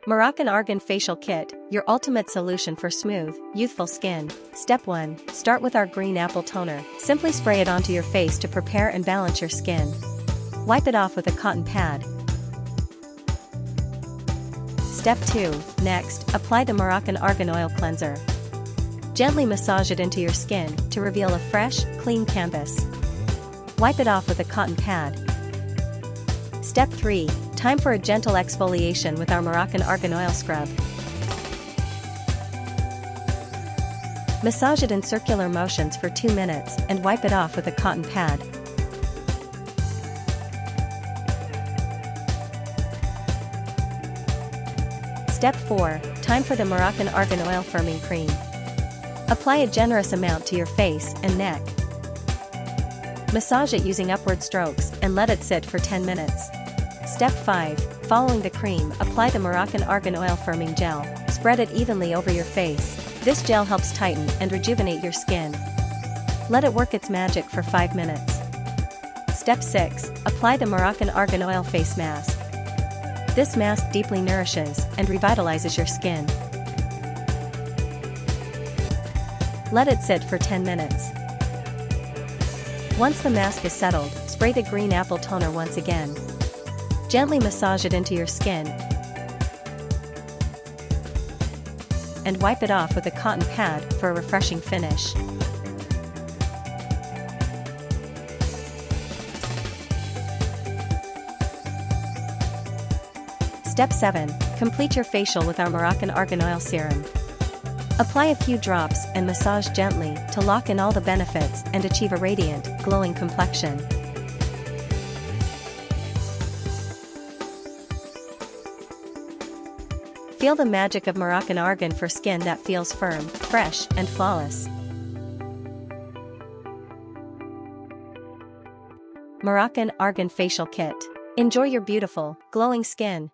Moroccan Argan Facial Kit, your ultimate solution for smooth, youthful skin. Step 1. Start with our green apple toner. Simply spray it onto your face to prepare and balance your skin. Wipe it off with a cotton pad. Step 2. Next, apply the Moroccan Argan Oil Cleanser. Gently massage it into your skin to reveal a fresh, clean canvas. Wipe it off with a cotton pad. Step 3. Time for a gentle exfoliation with our Moroccan Argan Oil Scrub. Massage it in circular motions for 2 minutes and wipe it off with a cotton pad. Step 4. Time for the Moroccan Argan Oil Firming Cream. Apply a generous amount to your face and neck. Massage it using upward strokes and let it sit for 10 minutes. Step 5. Following the cream, apply the Moroccan Argan Oil Firming Gel. Spread it evenly over your face. This gel helps tighten and rejuvenate your skin. Let it work its magic for 5 minutes. Step 6. Apply the Moroccan Argan Oil Face Mask. This mask deeply nourishes and revitalizes your skin. Let it sit for 10 minutes. Once the mask is settled, spray the green apple toner once again. Gently massage it into your skin and wipe it off with a cotton pad for a refreshing finish. Step 7. Complete your facial with our Moroccan Argan Oil Serum. Apply a few drops and massage gently to lock in all the benefits and achieve a radiant, glowing complexion. Feel the magic of Moroccan Argan for skin that feels firm, fresh, and flawless. Moroccan Argan Facial Kit. Enjoy your beautiful, glowing skin.